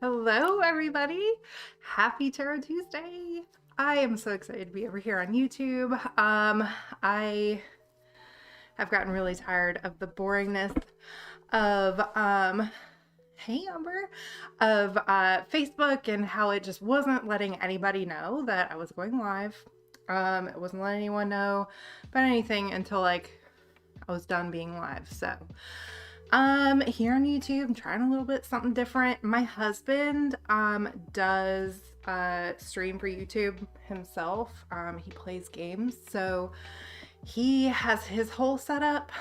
Hello, everybody. Happy Tarot Tuesday. I am so excited to be over here on YouTube. I have gotten really tired of the boringness of, hey Amber, of Facebook and how it just wasn't letting anybody know that I was going live. It wasn't letting anyone know about anything until like I was done being live. So here on YouTube, I'm trying a little bit something different. My husband does stream for YouTube himself. He plays games, so he has his whole setup.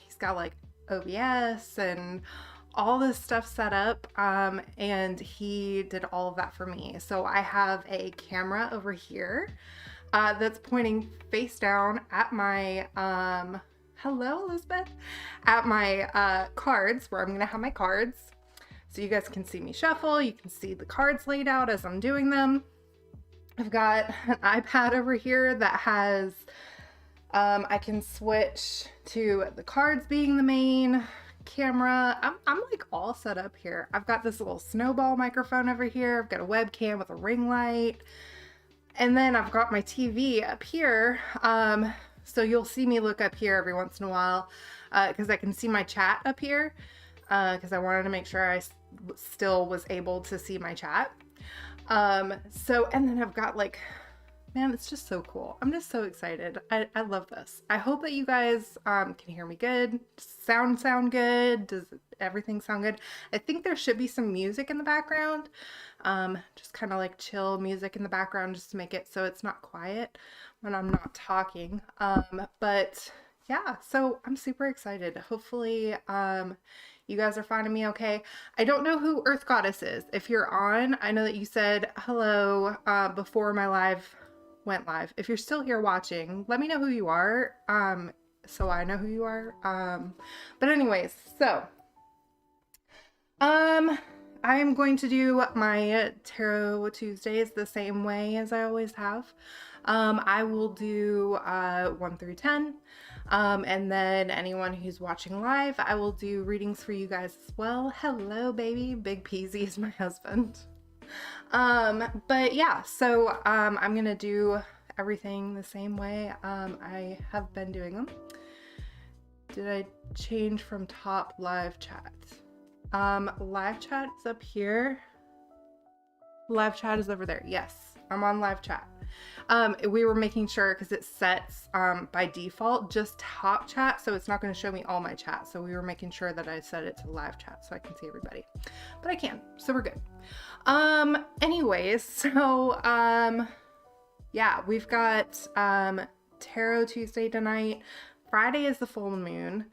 He's got like OBS and all this stuff set up, and he did all of that for me. So I have a camera over here that's pointing face down at my hello Elizabeth, at my cards, where I'm gonna have my cards, so you guys can see me shuffle. You can see the cards laid out as I'm doing them. I've got an iPad over here that has I can switch to the cards being the main camera. I'm like all set up here. I've got this little snowball microphone over here. I've got a webcam with a ring light, and then I've got my TV up here. So you'll see me look up here every once in a while because I can see my chat up here because I wanted to make sure I still was able to see my chat. And then I've got like, man, it's just so cool. I'm just so excited. I love this. I hope that you guys can hear me good. Does sound good? Does everything sound good? I think there should be some music in the background. Just kind of like chill music in the background just to make it so it's not quiet when I'm not talking. But yeah, so I'm super excited. Hopefully, you guys are finding me okay. I don't know who Earth Goddess is. If you're on, I know that you said hello before my live went live. If you're still here watching, let me know who you are, so I know who you are. But anyways, so I am going to do my Tarot Tuesdays the same way as I always have. I will do 1 through 10, and then anyone who's watching live, I will do readings for you guys as well. Hello, baby. Big Peasy is my husband. But yeah, so I'm gonna do everything the same way I have been doing them. Did I change from top live chat? Live chat is up here. Live chat is over there. Yes, I'm on live chat. We were making sure because it sets by default just top chat, so it's not going to show me all my chat. So we were making sure that I set it to live chat so I can see everybody, but I can, so we're good. Anyways, so yeah, we've got Tarot Tuesday tonight. Friday is the full moon,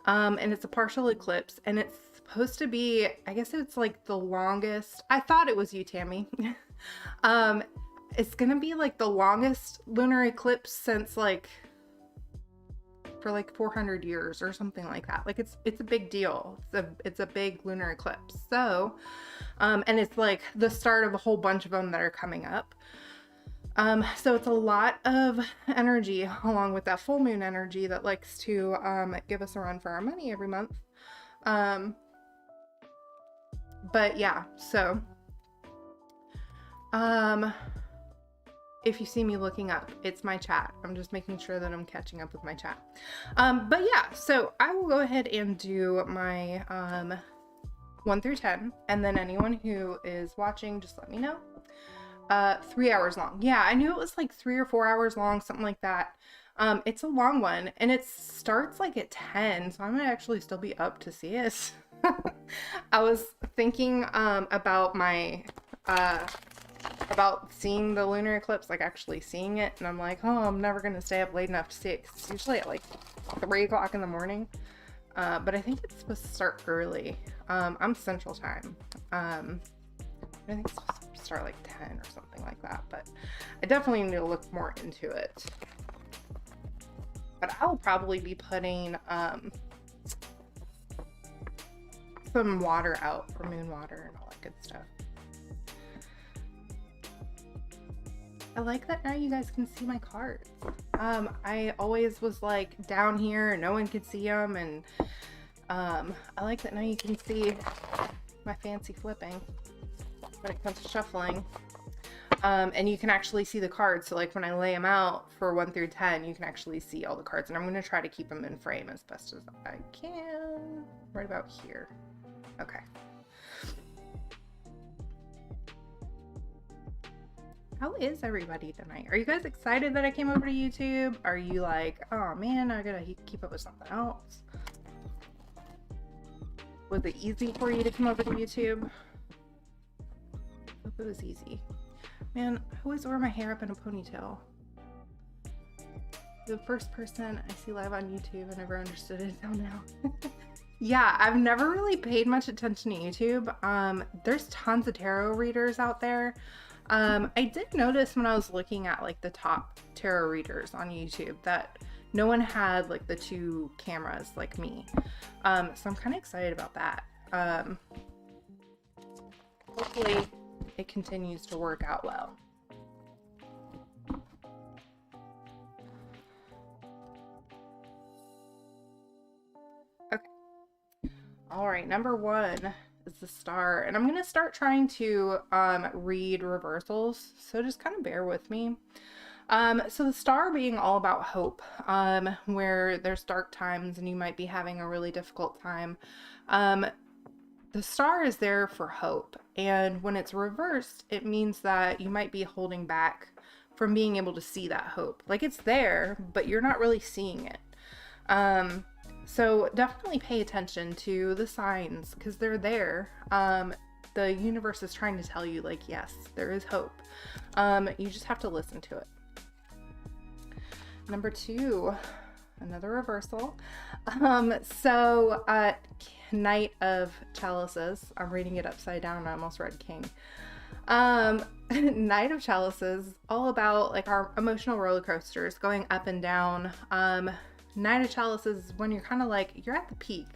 and it's a partial eclipse, and it's supposed to be, I guess it's like the longest. I thought it was you, Tammy. It's gonna be like the longest lunar eclipse since like for like 400 years or something like that. Like it's a big deal. It's a big lunar eclipse. So and it's like the start of a whole bunch of them that are coming up. So it's a lot of energy along with that full moon energy that likes to give us a run for our money every month. But yeah, so if you see me looking up, it's my chat. I'm just making sure that I'm catching up with my chat. But yeah, so I will go ahead and do my 1 through 10, and then anyone who is watching, just let me know. 3 hours long. Yeah, I knew it was like 3 or 4 hours long, something like that. It's a long one, and it starts like at 10, so I might actually still be up to see it. I was thinking about my about seeing the lunar eclipse, like actually seeing it, and I'm like, oh, I'm never gonna stay up late enough to see it, 'cause it's usually at like 3 o'clock in the morning. But I think it's supposed to start early. I'm Central Time. I think it's supposed to start like 10 or something like that, but I definitely need to look more into it. But I'll probably be putting some water out for moon water and all that good stuff. I like that now you guys can see my cards. I always was like down here and no one could see them, and I like that now you can see my fancy flipping when it comes to shuffling. And you can actually see the cards. So like when I lay them out for 1 through 10, you can actually see all the cards. And I'm going to try to keep them in frame as best as I can. Right about here. Okay. How is everybody tonight? Are you guys excited that I came over to YouTube? Are you like, oh man, I gotta keep up with something else? Was it easy for you to come over to YouTube? I hope it was easy. Man, I always wear my hair up in a ponytail. The first person I see live on YouTube, I never understood it until now. Yeah, I've never really paid much attention to YouTube. There's tons of tarot readers out there. I did notice when I was looking at like the top tarot readers on YouTube that no one had like the 2 cameras like me. So I'm kind of excited about that. Hopefully it continues to work out well. Okay. All right, number 1 is the Star, and I'm going to start trying to read reversals, so just kind of bear with me. So the Star being all about hope, where there's dark times and you might be having a really difficult time. The Star is there for hope, and when it's reversed, it means that you might be holding back from being able to see that hope. Like it's there, but you're not really seeing it. So definitely pay attention to the signs because they're there. The universe is trying to tell you like, yes, there is hope. You just have to listen to it. Number 2, another reversal. Knight of Chalices. I'm reading it upside down. I almost read King. Knight of Chalices, all about like our emotional roller coasters going up and down. Knight of Chalices is when you're kind of like, you're at the peak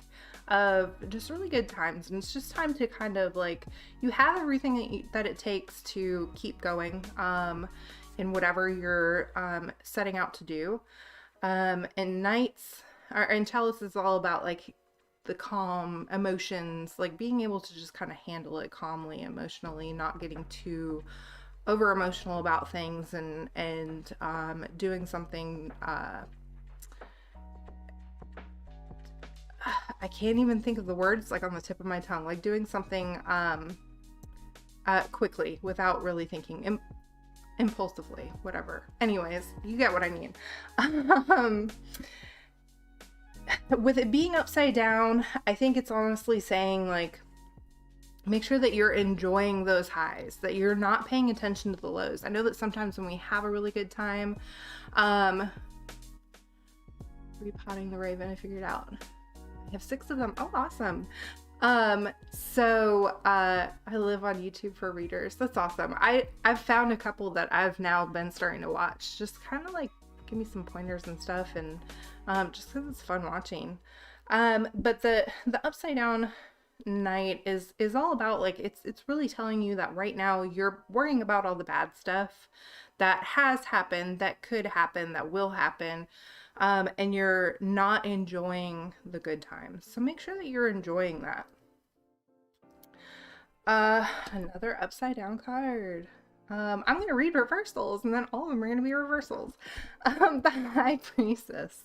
of just really good times, and it's just time to kind of like, you have everything that it takes to keep going in whatever you're setting out to do. And Chalice is all about like the calm emotions, like being able to just kind of handle it calmly emotionally, not getting too over emotional about things, and doing something I can't even think of the words, like on the tip of my tongue, like doing something quickly without really thinking, impulsively, whatever. Anyways, you get what I mean. With it being upside down, I think it's honestly saying like, make sure that you're enjoying those highs, that you're not paying attention to the lows. I know that sometimes when we have a really good time, repotting the raven, I figured out. I have 6 of them. Oh, awesome. I live on YouTube for readers. That's awesome. I've found a couple that I've now been starting to watch, just kind of like give me some pointers and stuff, and just because it's fun watching. But the upside down Knight is all about like, it's really telling you that right now you're worrying about all the bad stuff that has happened, that could happen, that will happen. And you're not enjoying the good times. So make sure that you're enjoying that. Another upside down card. I'm going to read reversals, and then all of them are going to be reversals. The High Priestess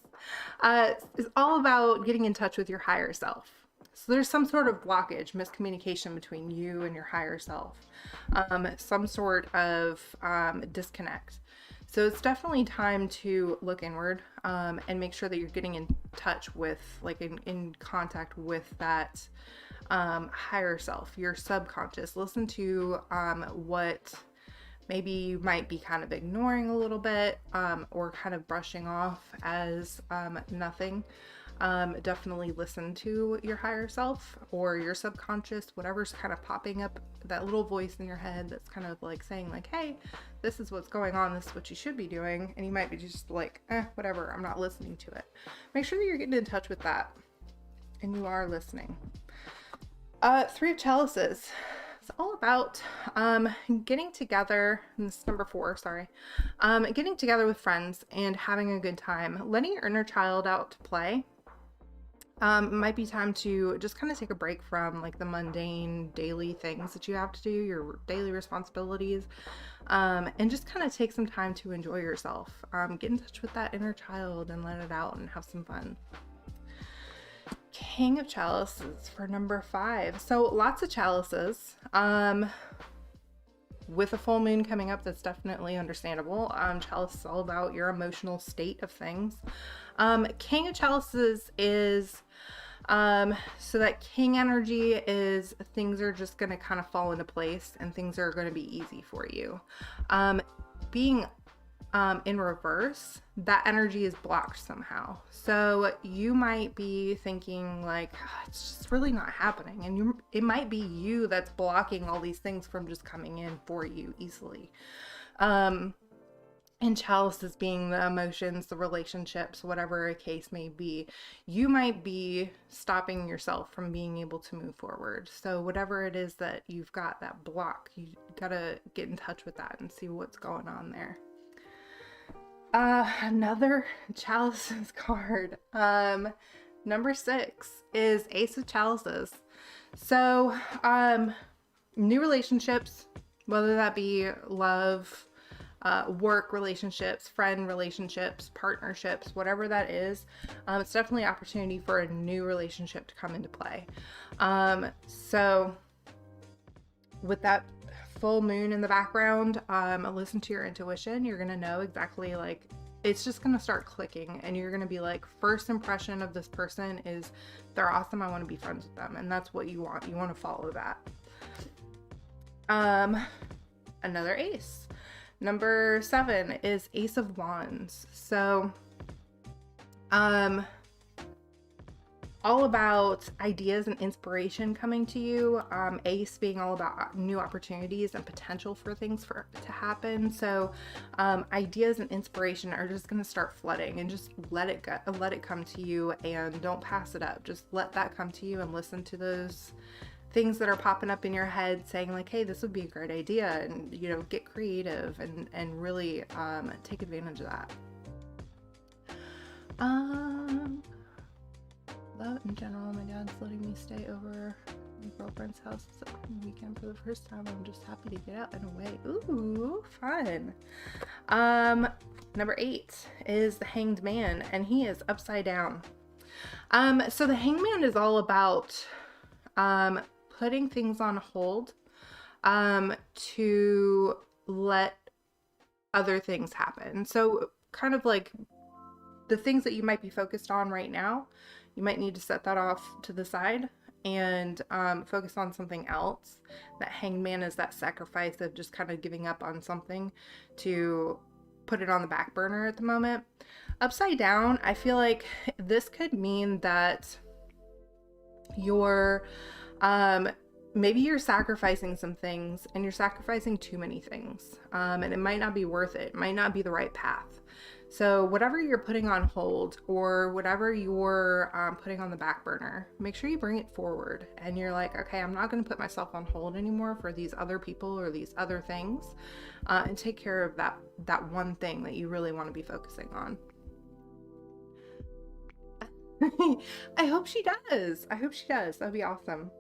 is all about getting in touch with your higher self. So there's some sort of blockage, miscommunication between you and your higher self. Some sort of disconnect. So it's definitely time to look inward and make sure that you're getting in touch with, like in contact with that higher self, your subconscious. Listen to what maybe you might be kind of ignoring a little bit or kind of brushing off as nothing. Definitely listen to your higher self or your subconscious, whatever's kind of popping up, that little voice in your head that's kind of like saying like, hey, this is what's going on, this is what you should be doing, and you might be just like, whatever, I'm not listening to it. Make sure that you're getting in touch with that and you are listening. 3 of Chalices. It's all about getting together, and this is number 4, sorry. Getting together with friends and having a good time, letting your inner child out to play. It might be time to just kind of take a break from like the mundane daily things that you have to do, your daily responsibilities, and just kind of take some time to enjoy yourself. Get in touch with that inner child and let it out and have some fun. King of Chalices for number 5. So lots of chalices. With a full moon coming up, that's definitely understandable. Chalice is all about your emotional state of things. King of Chalices is so that king energy is things are just going to kind of fall into place and things are going to be easy for you. Being in reverse, that energy is blocked somehow. So you might be thinking like, "Oh, it's just really not happening." And it might be you that's blocking all these things from just coming in for you easily. And chalices being the emotions, the relationships, whatever a case may be, you might be stopping yourself from being able to move forward. So whatever it is that you've got that block, you gotta get in touch with that and see what's going on there. Another chalices card. Number 6 is Ace of Chalices. So, new relationships, whether that be love, work relationships, friend relationships, partnerships, whatever that is, it's definitely an opportunity for a new relationship to come into play. So with that full moon in the background, listen to your intuition. You're gonna know exactly, like, it's just gonna start clicking and you're gonna be like, first impression of this person is they're awesome, I want to be friends with them. And that's what you want to follow that. Another ace. Number 7 is Ace of Wands. So all about ideas and inspiration coming to you. Ace being all about new opportunities and potential for things to happen. So ideas and inspiration are just going to start flooding, and just let it come to you, and don't pass it up. Just let that come to you and listen to those things that are popping up in your head saying like, hey, this would be a great idea, and get creative and really take advantage of that. Love in general, my dad's letting me stay over my girlfriend's house this weekend for the first time. I'm just happy to get out and away. Ooh, fun. Number 8 is the Hanged Man, and he is upside down. So the Hanged Man is all about putting things on hold to let other things happen. So kind of like the things that you might be focused on right now, you might need to set that off to the side and focus on something else. That Hanged Man is that sacrifice of just kind of giving up on something to put it on the back burner at the moment. Upside down, I feel like this could mean that you're maybe you're sacrificing some things, and you're sacrificing too many things, and it might not be worth it. It might not be the right path. So whatever you're putting on hold, or whatever you're putting on the back burner, make sure you bring it forward and you're like, okay, I'm not going to put myself on hold anymore for these other people or these other things, and take care of that one thing that you really want to be focusing on. I hope she does. That'd be awesome.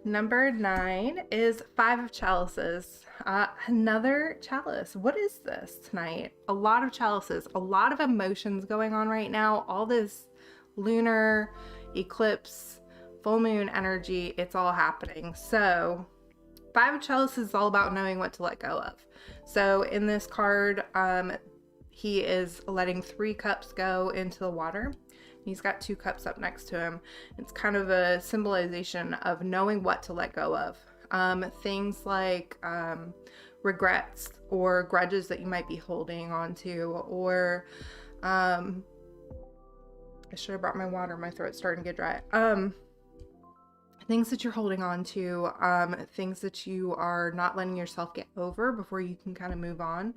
Number 9 is 5 of Chalices. Another chalice. What is this tonight? A lot of chalices, a lot of emotions going on right now. All this lunar eclipse, full moon energy, it's all happening. So 5 of Chalices is all about knowing what to let go of. So in this card, he is letting 3 cups go into the water. He's got 2 cups up next to him. It's kind of a symbolization of knowing what to let go of. Things like regrets or grudges that you might be holding on to, or I should have brought my water. My throat's starting to get dry. Things that you're holding on to, things that you are not letting yourself get over before you can kind of move on.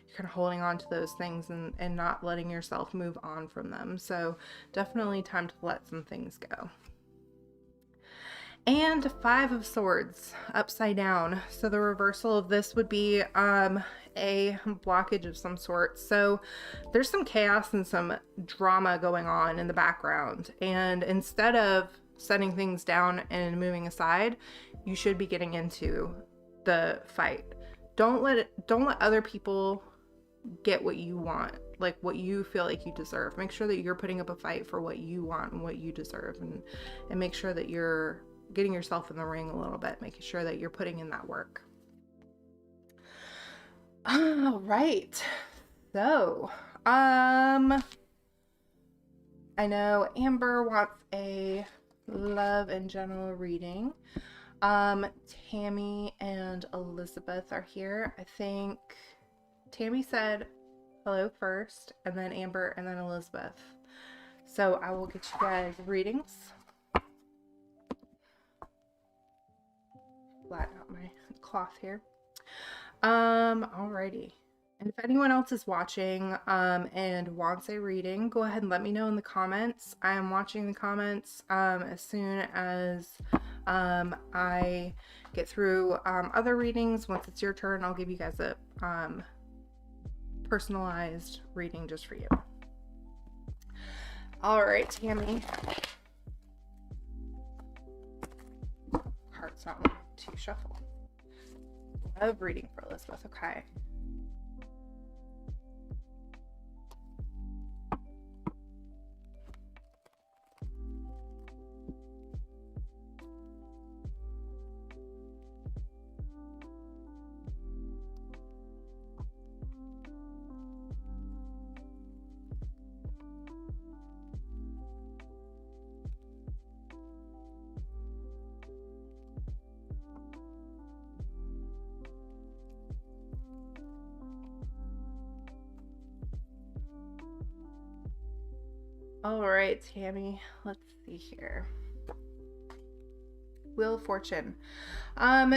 You're kind of holding on to those things and not letting yourself move on from them. So definitely time to let some things go. And Five of Swords upside down. So the reversal of this would be a blockage of some sort. So there's some chaos and some drama going on in the background. And instead of setting things down and moving aside, you should be getting into the fight. Don't let other people get what you want, like what you feel like you deserve. Make sure that you're putting up a fight for what you want and what you deserve, and make sure that you're getting yourself in the ring a little bit, making sure that you're putting in that work. All right. So, I know Amber wants a love and general reading. Tammy and Elizabeth are here. I think Tammy said hello first, and then Amber, and then Elizabeth. So I will get you guys readings. Flatten out my cloth here. Alrighty. And if anyone else is watching and wants a reading, go ahead and let me know in the comments. I am watching the comments as soon as I get through other readings. Once it's your turn, I'll give you guys a personalized reading just for you. All right, Tammy. Heart's not wanting to shuffle. Love reading for Elizabeth. Okay. All right, Tammy, let's see here. Wheel of Fortune.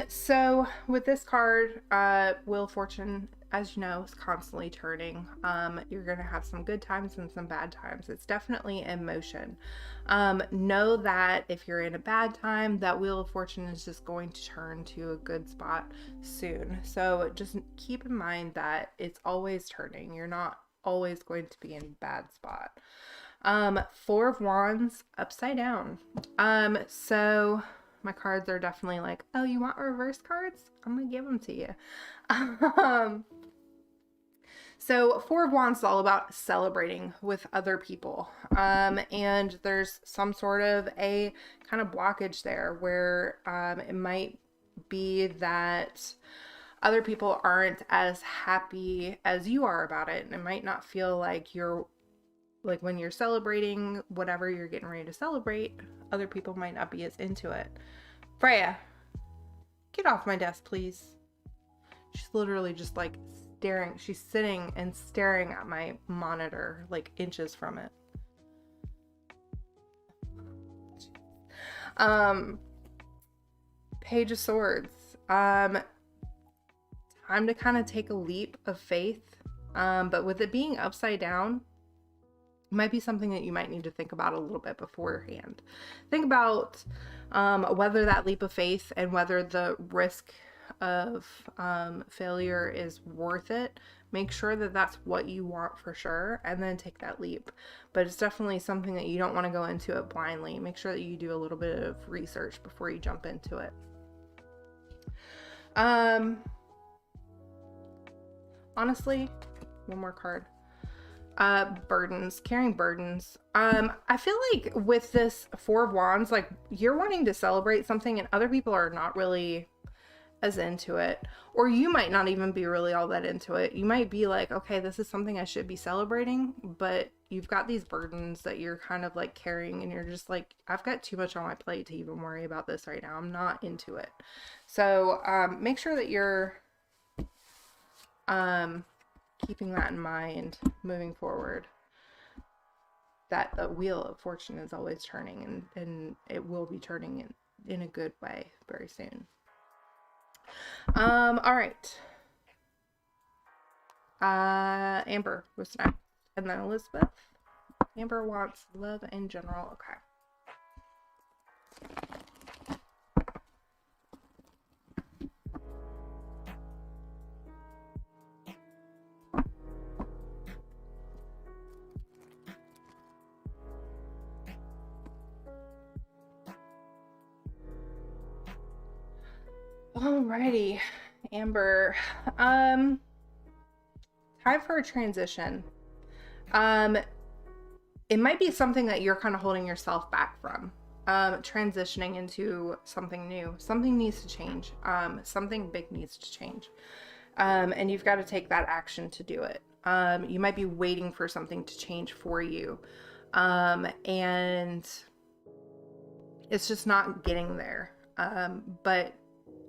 So with this card, Wheel of Fortune, as you know, is constantly turning. You're going to have some good times and some bad times. It's definitely in motion. Know that if you're in a bad time, that Wheel of Fortune is just going to turn to a good spot soon. So just keep in mind that it's always turning. You're not always going to be in a bad spot. Four of Wands upside down. So my cards are definitely like, oh, you want reverse cards? I'm gonna give them to you. So Four of Wands is all about celebrating with other people. And there's some sort of a kind of blockage there where it might be that other people aren't as happy as you are about it. And it might not feel like you're like when you're celebrating whatever you're getting ready to celebrate, other people might not be as into it. Freya, get off my desk, please. She's literally just like staring. She's sitting and staring at my monitor, like inches from it. Page of Swords. Time to kind of take a leap of faith. But with it being upside down, it might be something that you might need to think about a little bit beforehand. Think about whether that leap of faith and whether the risk of failure is worth it. Make sure that that's what you want for sure, and then take that leap. But it's definitely something that you don't want to go into it blindly. Make sure that you do a little bit of research before you jump into it. Honestly, one more card. Burdens, carrying burdens. I feel like with this Four of Wands, like you're wanting to celebrate something and other people are not really as into it, or you might not even be really all that into it. You might be like, okay, this is something I should be celebrating, but you've got these burdens that you're kind of like carrying and you're just like, I've got too much on my plate to even worry about this right now. I'm not into it. So make sure that you're keeping that in mind moving forward, that the Wheel of Fortune is always turning, and it will be turning in a good way very soon. All right. Amber was next, and then Elizabeth. Amber wants love in general. Okay. Alrighty, Amber. Time for a transition. It might be something that you're kind of holding yourself back from. Transitioning into something new. Something needs to change. Something big needs to change. And you've got to take that action to do it. You might be waiting for something to change for you. And it's just not getting there. But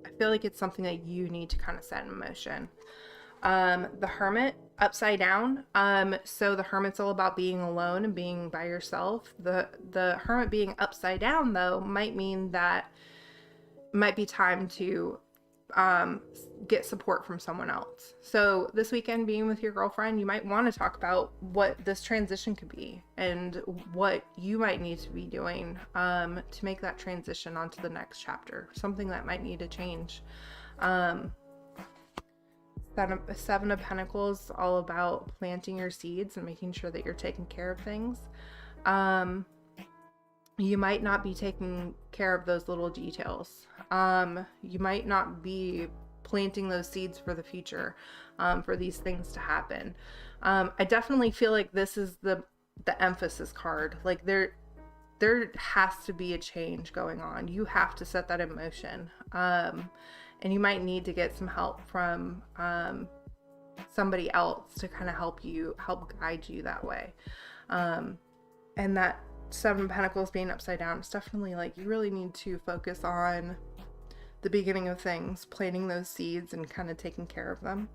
I feel like it's something that you need to kind of set in motion. The Hermit upside down. So the Hermit's all about being alone and being by yourself. The Hermit being upside down, though, might mean that it might be time to get support from someone else. So this weekend, being with your girlfriend, you might want to talk about what this transition could be and what you might need to be doing to make that transition onto the next chapter. Something that might need to change. Seven of Pentacles, all about planting your seeds and making sure that you're taking care of things. You might not be taking care of those little details. You might not be planting those seeds for the future, for these things to happen. I definitely feel like this is the emphasis card. Like there has to be a change going on. You have to set that in motion. And you might need to get some help from somebody else to kind of help guide you that way. And that Seven of Pentacles being upside down, it's definitely like you really need to focus on the beginning of things, planting those seeds and kind of taking care of them.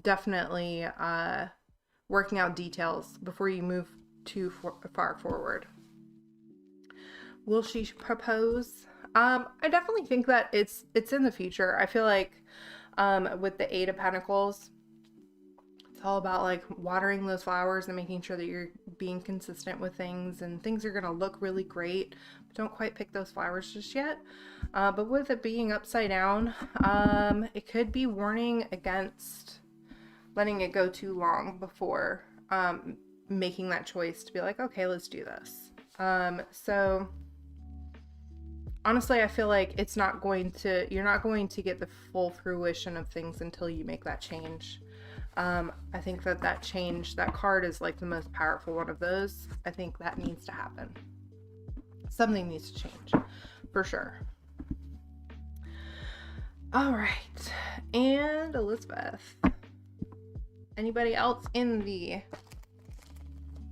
Definitely working out details before you move too far forward. Will she propose? I definitely think that it's in the future. I feel like with the Eight of Pentacles, it's all about like watering those flowers and making sure that you're being consistent with things, and things are going to look really great, but don't quite pick those flowers just yet. But with it being upside down, it could be warning against letting it go too long before making that choice to be like, okay, let's do this. So honestly, I feel like you're not going to get the full fruition of things until you make that change. I think that change, that card is like the most powerful one of those. I think that needs to happen. Something needs to change for sure. All right. And Elizabeth, anybody else in the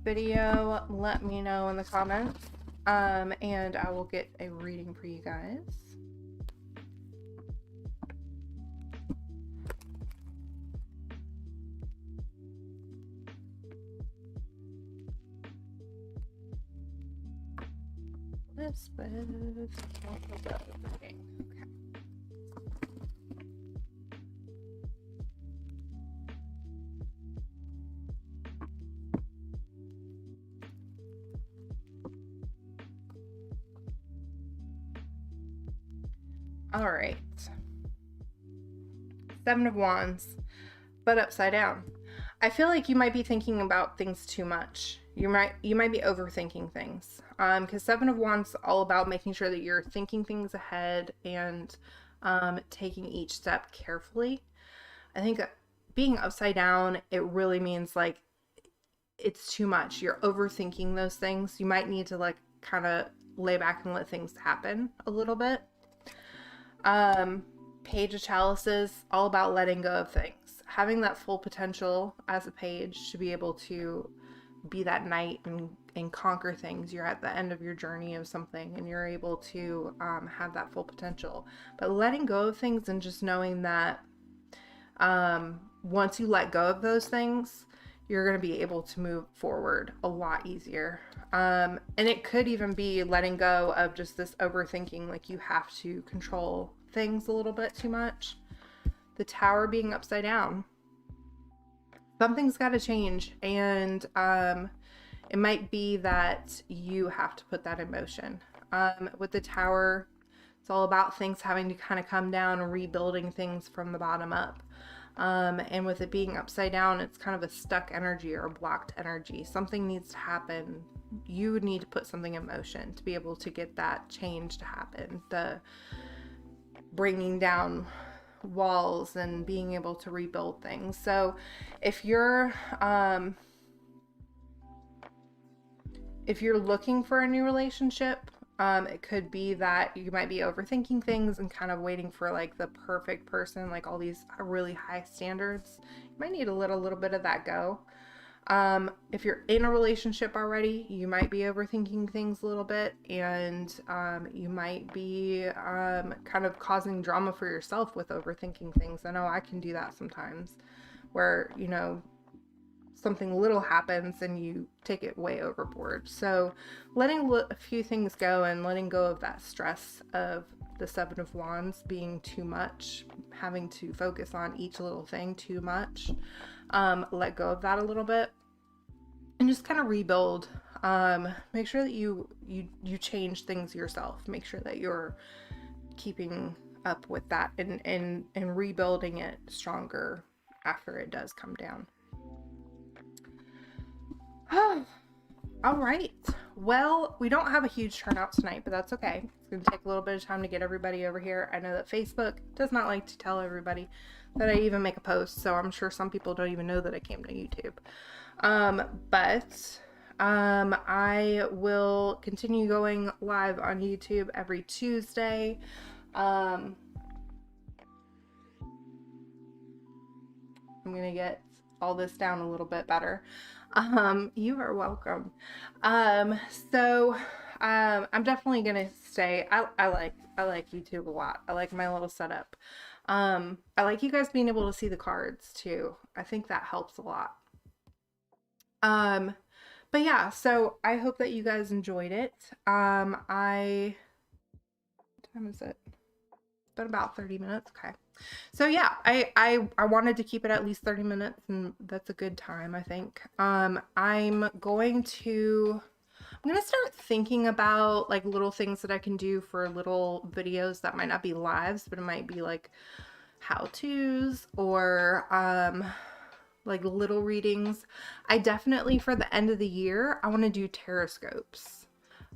video, let me know in the comments. And I will get a reading for you guys. Elizabeth. Okay. All right. Seven of Wands, but upside down. I feel like you might be thinking about things too much. You might be overthinking things. Because Seven of Wands is all about making sure that you're thinking things ahead and taking each step carefully. I think being upside down, it really means like it's too much. You're overthinking those things. You might need to like kind of lay back and let things happen a little bit. Page of Chalices, all about letting go of things, having that full potential as a page to be able to be that knight and conquer things. You're at the end of your journey of something and you're able to have that full potential, but letting go of things and just knowing that once you let go of those things, you're going to be able to move forward a lot easier. And it could even be letting go of just this overthinking, like you have to control things a little bit too much. The Tower being upside down. Something's got to change, and it might be that you have to put that in motion. With the Tower, it's all about things having to kind of come down and rebuilding things from the bottom up. And with it being upside down, it's kind of a stuck energy or a blocked energy. Something needs to happen you need to put something in motion to be able to get that change to happen. The bringing down walls and being able to rebuild things. So if you're looking for a new relationship, it could be that you might be overthinking things and kind of waiting for like the perfect person, like all these really high standards. You might need to let a little bit of that go. If you're in a relationship already, you might be overthinking things a little bit, and you might be kind of causing drama for yourself with overthinking things. I know I can do that sometimes, where, you know, something little happens and you take it way overboard. So letting a few things go and letting go of that stress of the Seven of Wands being too much, having to focus on each little thing too much, let go of that a little bit and just kind of rebuild. Make sure that you change things yourself. Make sure that you're keeping up with that and rebuilding it stronger after it does come down. All right. Well, we don't have a huge turnout tonight, but that's okay. It's going to take a little bit of time to get everybody over here. I know that Facebook does not like to tell everybody that I even make a post, so I'm sure some people don't even know that I came to YouTube. But I will continue going live on YouTube every Tuesday. I'm going to get all this down a little bit better. You are welcome. So I'm definitely gonna stay. I like YouTube a lot. I like my little setup. I like you guys being able to see the cards too. I think that helps a lot. But yeah, so I hope that you guys enjoyed it. What time is it? It's been about 30 minutes. Okay. So yeah, I wanted to keep it at least 30 minutes, and that's a good time, I think. I'm going to start thinking about like little things that I can do for little videos that might not be lives, but it might be like how-tos or like little readings. I definitely, for the end of the year, I want to do taroscopes.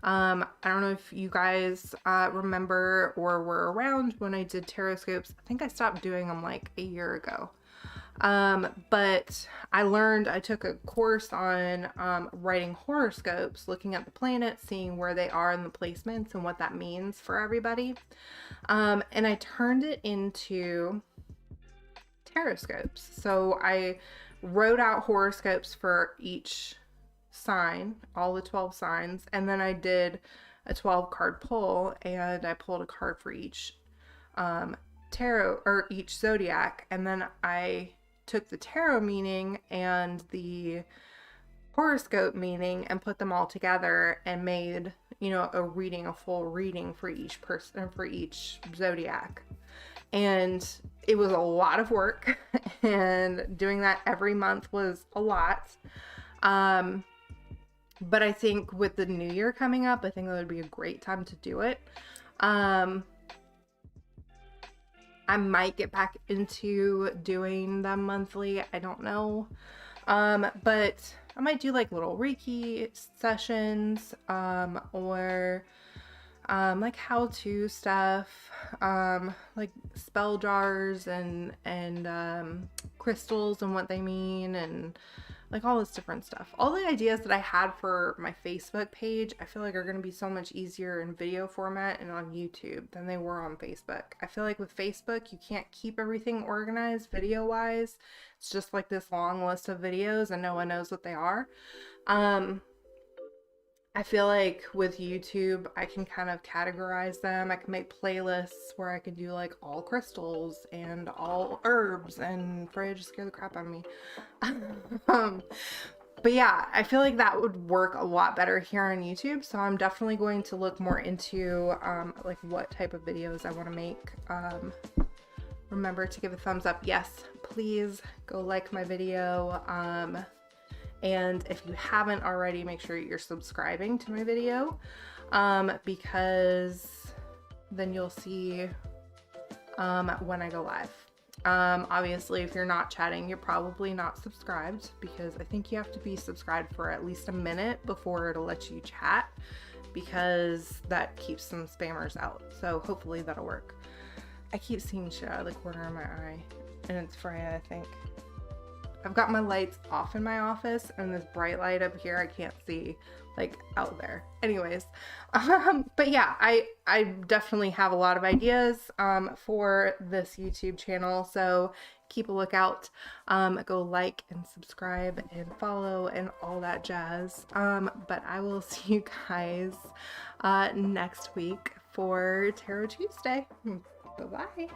I don't know if you guys remember or were around when I did taroscopes. I think I stopped doing them like a year ago. But I took a course on writing horoscopes, looking at the planets, seeing where they are in the placements and what that means for everybody. And I turned it into taroscopes. So I wrote out horoscopes for each sign, all the 12 signs, and then I did a 12 card pull, and I pulled a card for each tarot or each zodiac, and then I took the tarot meaning and the horoscope meaning and put them all together and made, you know, a full reading for each person, for each zodiac. And it was a lot of work, and doing that every month was a lot. But I think with the new year coming up, I think that would be a great time to do it. I might get back into doing them monthly. I don't know. But I might do like little Reiki sessions, or like how-to stuff, like spell jars and crystals and what they mean, and like all this different stuff. All the ideas that I had for my Facebook page, I feel like are going to be so much easier in video format and on YouTube than they were on Facebook. I feel like with Facebook, you can't keep everything organized video-wise. It's just like this long list of videos and no one knows what they are. I feel like with YouTube, I can kind of categorize them. I can make playlists where I can do like all crystals and all herbs, and Freya just scared the crap out of me. But yeah, I feel like that would work a lot better here on YouTube. So I'm definitely going to look more into like what type of videos I want to make. Remember to give a thumbs up. Yes, please go like my video. And if you haven't already, make sure you're subscribing to my video, because then you'll see when I go live. Obviously, if you're not chatting, you're probably not subscribed, because I think you have to be subscribed for at least a minute before it'll let you chat, because that keeps some spammers out. So hopefully that'll work. I keep seeing shit out of the corner of my eye, and it's Freya, I think. I've got my lights off in my office, and this bright light up here I can't see, like, out there. Anyways, but yeah, I definitely have a lot of ideas for this YouTube channel, so keep a lookout. Go like and subscribe and follow and all that jazz. But I will see you guys next week for Tarot Tuesday. Bye-bye.